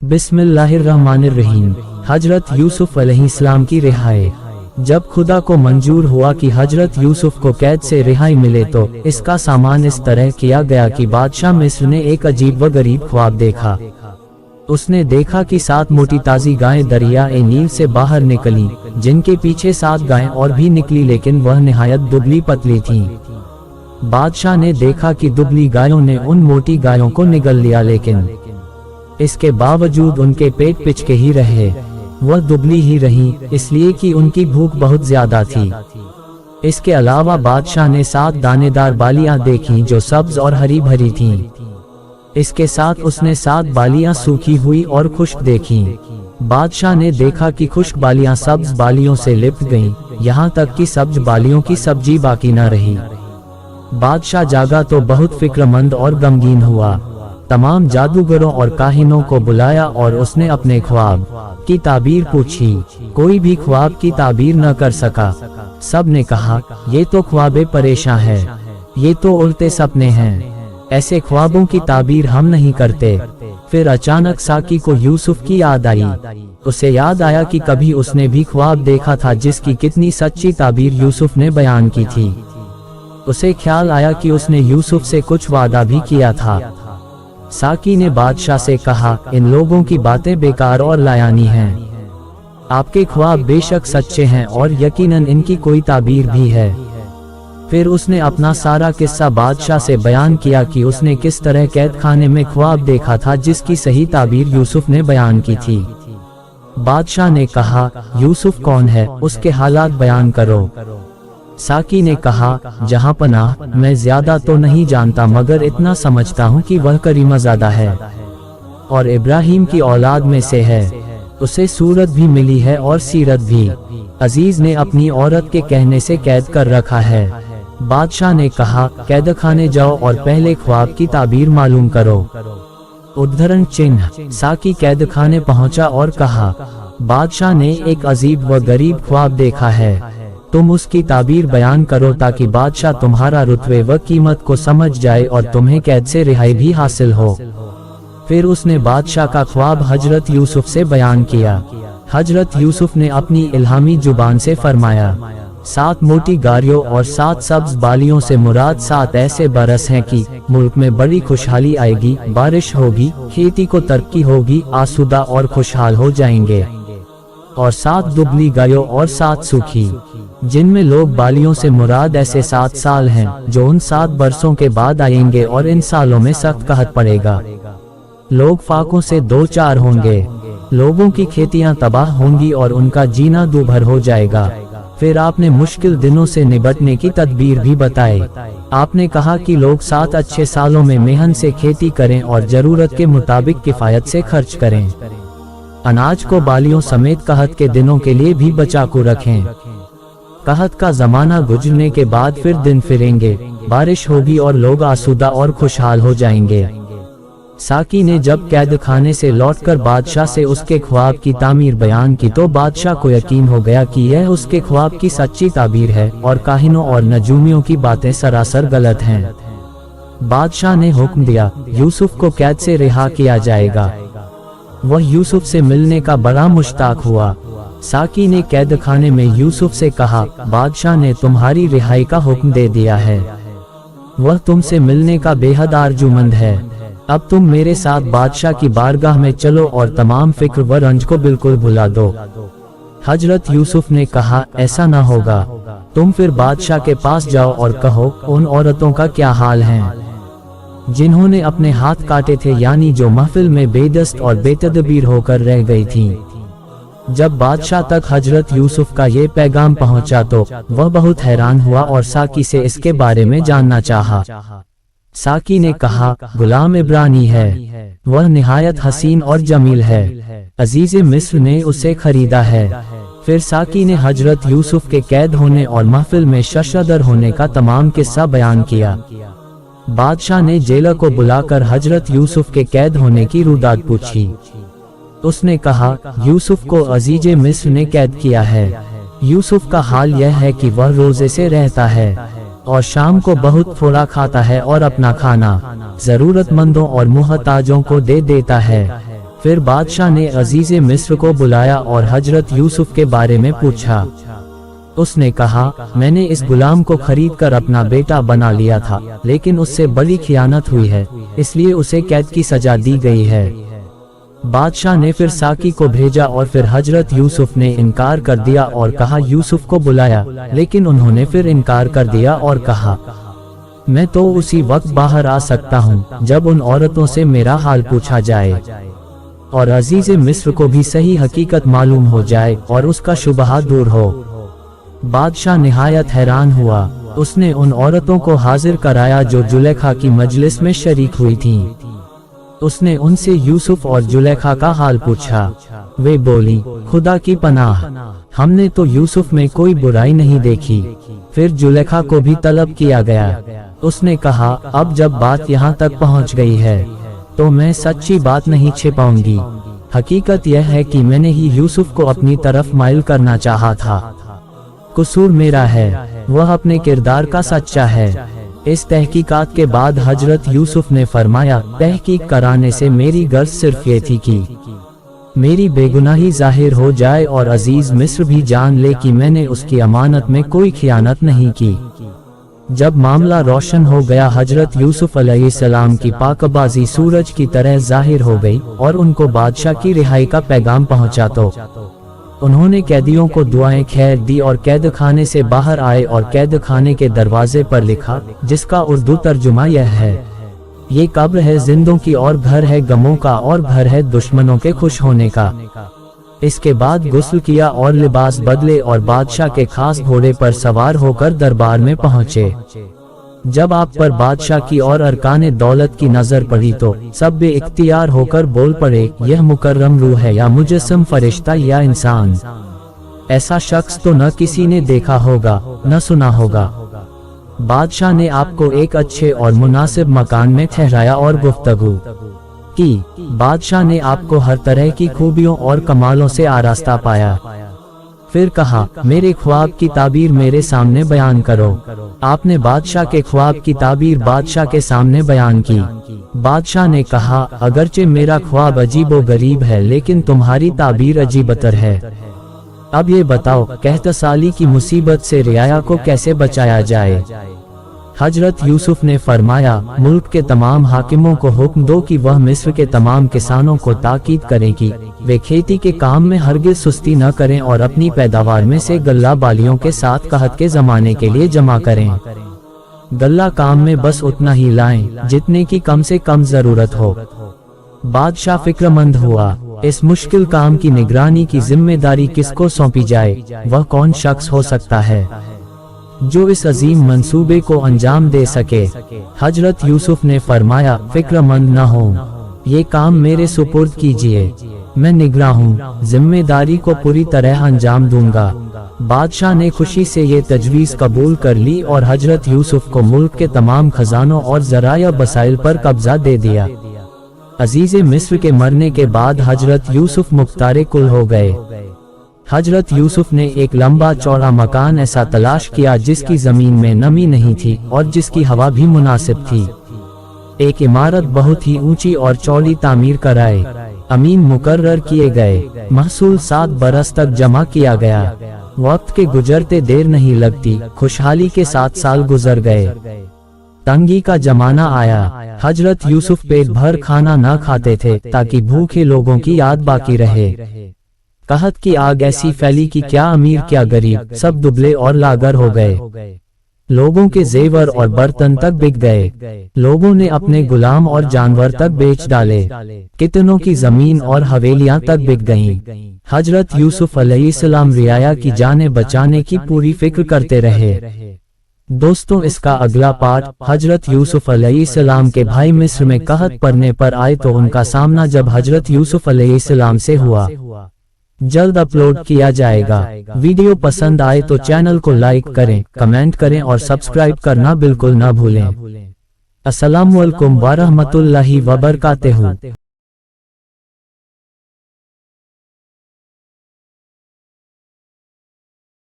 बिस्मिल्लाहिर्रहमानिर्रहीम। हजरत यूसुफ अलैहिस्सलाम की रिहाई। जब खुदा को मंजूर हुआ कि हजरत यूसुफ को कैद से रिहाई मिले तो इसका सामान इस तरह किया गया कि बादशाह मिस्र ने एक अजीब व गरीब ख्वाब देखा। उसने देखा कि 7 मोटी ताज़ी गायें दरिया ए नील से बाहर निकली, जिनके पीछे 7 गायें और भी निकली, लेकिन वह निहायत दुबली पतली थीं। बादशाह ने देखा कि दुबली गायों ने उन मोटी गायों को निगल लिया, लेकिन इसके बावजूद उनके पेट पिचके ही रहे। वह दुबली ही रहीं, इसलिए कि उनकी भूख बहुत ज्यादा थी। इसके अलावा बादशाह ने 7 दानेदार बालियां देखीं जो सब्ज और हरी भरी थीं। इसके साथ उसने 7 बालियां सूखी हुई और खुश्क देखीं। बादशाह ने देखा कि खुश्क बालियां सब्ज बालियों से लिपट गईं, यहाँ तक कि सब्ज बालियों की सब्जी बाकी न रही। बादशाह जागा तो बहुत फिक्रमंद और गमगीन हुआ। तमाम जादूगरों और काहिनों को बुलाया और उसने अपने ख्वाब की ताबीर पूछी। कोई भी ख्वाब की ताबीर न कर सका। सब ने कहा, ये तो ख्वाबे परेशान है, ये तो उल्टे सपने हैं, ऐसे ख्वाबों की ताबीर हम नहीं करते। फिर अचानक साकी को यूसुफ की याद आई। उसे याद आया कि कभी उसने भी ख्वाब देखा था जिसकी कितनी सच्ची ताबीर यूसुफ ने बयान की थी। उसे ख्याल आया कि उसने यूसुफ से कुछ वादा भी किया था। साकी ने बादशाह से कहा, इन लोगों की बातें बेकार और लायानी हैं। आपके ख्वाब बेशक सच्चे हैं और यकीनन इनकी कोई ताबीर भी है। फिर उसने अपना सारा किस्सा बादशाह से बयान किया कि उसने किस तरह कैद खाने में ख्वाब देखा था जिसकी सही ताबीर यूसुफ ने बयान की थी। बादशाह ने कहा, यूसुफ कौन है, उसके हालात बयान करो। साकी ने कहा, जहां पनाह, मैं ज्यादा तो नहीं जानता मगर इतना समझता हूँ कि वह करीमज़ादा है और इब्राहिम की औलाद में से है। उसे सूरत भी मिली है और सीरत भी। अजीज ने अपनी औरत के कहने से कैद कर रखा है। बादशाह ने कहा, कैद खाने जाओ और पहले ख्वाब की ताबीर मालूम करो। उद्धरण चिन्ह। साकी कैद खाने पहुँचा और कहा, बादशाह ने एक अजीब व गरीब ख्वाब देखा है, तुम उसकी ताबीर बयान करो ताकि बादशाह तुम्हारा रुतबे व कीमत को समझ जाए और तुम्हें कैद से रिहाई भी हासिल हो। फिर उसने बादशाह का ख्वाब हजरत यूसुफ से बयान किया। हजरत यूसुफ ने अपनी इल्हामी जुबान से फरमाया, 7 मोटी गायों और 7 सब्ज बालियों से मुराद 7 ऐसे बरस हैं कि मुल्क में बड़ी खुशहाली आएगी, बारिश होगी, खेती को तरक्की होगी, आसूदा और खुशहाल हो जाएंगे। और 7 दुबली गायों और 7 सूखी, जिनमें लोग बालियों से मुराद ऐसे 7 साल हैं जो उन 7 बरसों के बाद आएंगे और इन सालों में सख्त कहत पड़ेगा। लोग फाकों से 2-4 होंगे, लोगों की खेतियां तबाह होंगी और उनका जीना दूभर हो जाएगा। फिर आपने मुश्किल दिनों से निपटने की तदबीर भी बताई। आपने कहा कि लोग 7 अच्छे सालों में मेहनत से खेती करें और जरूरत के मुताबिक किफायत से खर्च करें। अनाज को बालियों समेत कहत के दिनों के लिए भी बचाकू रखें। कहत का जमाना गुजरने के बाद फिर दिन फिरेंगे, बारिश होगी और लोग आसूदा और खुशहाल हो जाएंगे। साकी ने जब कैद खाने से लौटकर बादशाह से उसके ख्वाब की तामीर बयान की तो बादशाह को यकीन हो गया कि यह उसके ख्वाब की सच्ची ताबीर है और काहिनों और नजूमियों की बातें सरासर गलत हैं। बादशाह ने हुक्म दिया, यूसुफ को कैद से रिहा किया जाएगा। वह यूसुफ से मिलने का बड़ा मुश्ताक हुआ। साकी ने कैद खाने में यूसुफ से कहा, बादशाह ने तुम्हारी रिहाई का हुक्म दे दिया है, वह तुमसे मिलने का बेहद आरजूमंद है। अब तुम मेरे साथ बादशाह की बारगाह में चलो और तमाम फिक्र व रंज को बिल्कुल भुला दो। हजरत यूसुफ ने कहा, ऐसा न होगा, तुम फिर बादशाह के पास जाओ और कहो, उन औरतों का क्या हाल है जिन्होंने अपने हाथ काटे थे, यानी जो महफिल में बेदस्त और बेतदबीर होकर रह गई थीं। जब बादशाह तक हजरत यूसुफ का ये पैगाम पहुंचा तो वह बहुत हैरान हुआ और साकी से इसके बारे में जानना चाहा। साकी ने कहा, गुलाम इब्रानी है, वह निहायत हसीन और जमील है, अजीज मिस्र ने उसे खरीदा है। फिर साकी ने हजरत यूसुफ के कैद होने और महफिल में शशदर होने का तमाम किस्सा बयान किया। बादशाह ने जेलर को बुलाकर हजरत यूसुफ के कैद होने की रुदात पूछी। उसने कहा, यूसुफ को अजीज मिस्र ने कैद किया है। यूसुफ का हाल यह है कि वह रोजे से रहता है और शाम को बहुत थोड़ा खाता है और अपना खाना जरूरतमंदों और मुहताजों को दे देता है। फिर बादशाह ने अजीज मिस्र को बुलाया और हजरत यूसुफ के बारे में पूछा। उसने कहा, मैंने इस गुलाम को खरीद कर अपना बेटा बना लिया था, लेकिन उससे बड़ी खियानत हुई है, इसलिए उसे कैद की सजा दी गई है। बादशाह ने फिर साकी को भेजा और फिर हजरत यूसुफ ने इनकार कर दिया और कहा यूसुफ को बुलाया, लेकिन उन्होंने फिर इनकार कर दिया और कहा, मैं तो उसी वक्त बाहर आ सकता हूँ जब उन औरतों से मेरा हाल पूछा जाए और अजीज मिस्र को भी सही हकीकत मालूम हो जाए और उसका शुबहा दूर हो। बादशाह निहायत हैरान हुआ। उसने उन औरतों को हाजिर कराया जो जुलेखा की मजलिस में शरीक हुई थीं। उसने उनसे यूसुफ और जुलेखा का हाल पूछा। वे बोली, खुदा की पनाह, हमने तो यूसुफ में कोई बुराई नहीं देखी। फिर जुलेखा को भी तलब किया गया। उसने कहा, अब जब बात यहाँ तक पहुँच गई है तो मैं सच्ची बात नहीं छिपाऊंगी। हकीकत यह है कि मैंने ही यूसुफ को अपनी तरफ माइल करना चाहा था। कसूर मेरा है, वह अपने किरदार का सच्चा है। इस तहकीकात के बाद हजरत यूसुफ ने फरमाया, तहकीक कराने से मेरी गर्ज सिर्फ ये थी कि मेरी बेगुनाही जाहिर हो जाए और अजीज मिस्र भी जान ले कि मैंने उसकी अमानत में कोई खियानत नहीं की। जब मामला रोशन हो गया, हजरत यूसुफ अलैहिस्सलाम की पाकबाजी सूरज की तरह जाहिर हो गई और उनको बादशाह की रिहाई का पैगाम पहुंचा तो उन्होंने कैदियों को दुआएं खैर दी और कैद खाने से बाहर आए और कैद खाने के दरवाजे पर लिखा, जिसका उर्दू तर्जुमा यह है, ये कब्र है जिंदों की और घर है गमों का और घर है दुश्मनों के खुश होने का। इसके बाद गुस्ल किया और लिबास बदले और बादशाह के खास घोड़े पर सवार होकर दरबार में पहुँचे। जब आप पर बादशाह की और अरकाने दौलत की नजर पड़ी तो सब बे इख्तियार होकर बोल पड़े, यह मुकर्रम रूह है या मुजस्सम फरिश्ता या इंसान। ऐसा शख्स तो न किसी ने देखा होगा न सुना होगा। बादशाह ने आपको एक अच्छे और मुनासिब मकान में ठहराया और गुफ्तगू की। बादशाह ने आपको हर तरह की खूबियों और कमालों से आरास्ता पाया। फिर कहा, मेरे ख्वाब की ताबीर मेरे सामने बयान करो। आपने बादशाह के ख्वाब की ताबीर बादशाह के सामने बयान की। बादशाह ने कहा, अगरचे मेरा ख्वाब अजीबो गरीब है लेकिन तुम्हारी ताबीर अजीबतर है। अब ये बताओ, कहतसाली की मुसीबत से रियाया को कैसे बचाया जाए। हजरत यूसुफ ने फरमाया, मुल्क के तमाम हाकिमों को हुक्म दो कि वह मिस्र के तमाम किसानों को ताकीद करें कि वे खेती के काम में हरगिज सुस्ती न करें और अपनी पैदावार में से गल्ला बालियों के साथ कहत के जमाने के लिए जमा करें। गल्ला काम में बस उतना ही लाएं जितने की कम से कम जरूरत हो। बादशाह फिक्रमंद हुआ। इस मुश्किल काम की निगरानी की जिम्मेदारी किसको सौंपी जाए, वह कौन शख्स हो सकता है जो इस अजीम मंसूबे को अंजाम दे सके। हजरत यूसुफ ने फरमाया, फिक्रमंद न हो, ये काम मेरे सुपुर्द कीजिए, मैं निगरां हूँ, जिम्मेदारी को पूरी तरह अंजाम दूंगा। बादशाह ने खुशी से ये तजवीज़ कबूल कर ली और हजरत यूसुफ को मुल्क के तमाम खजानों और ज़राया बसाइल पर कब्जा दे दिया। अजीज़े मिस्र के मरने के बाद हजरत यूसुफ मुख्तारे कुल हो गए। हजरत यूसुफ ने एक लंबा चौड़ा मकान ऐसा तलाश किया जिसकी जमीन में नमी नहीं थी और जिसकी हवा भी मुनासिब थी। एक इमारत बहुत ही ऊंची और चौड़ी तामीर कराए। अमीन मुकर्रर किए गए। महसूल 7 बरस तक जमा किया गया। वक्त के गुजरते देर नहीं लगती, खुशहाली के 7 साल गुजर गए। तंगी का जमाना आया। हजरत यूसुफ पेट भर खाना न खाते थे ताकि भूखे लोगों की याद बाकी रहे। कहत की आग ऐसी फैली कि क्या अमीर क्या गरीब सब दुबले और लागर हो गए। लोगों के जेवर और बर्तन तक बिक गए। लोगों ने अपने गुलाम और जानवर तक बेच डाले। कितनों की जमीन और हवेलियां तक बिक गईं। हजरत यूसुफ अलैहिस्सलाम रियाया की जाने बचाने की पूरी फिक्र करते रहे। दोस्तों, इसका अगला पार्ट हजरत यूसुफ अलैहिस्सलाम के भाई मिस्र में कहत पड़ने पर आए तो उनका सामना जब हजरत यूसुफ अलैहिस्सलाम से हुआ जल्द अपलोड किया जाएगा। वीडियो पसंद आए तो चैनल को लाइक करें, कमेंट करें और सब्सक्राइब करना बिल्कुल ना भूलें। अस्सलामुअलैकुम वरहमतुल्लाहि वबरकातुहू।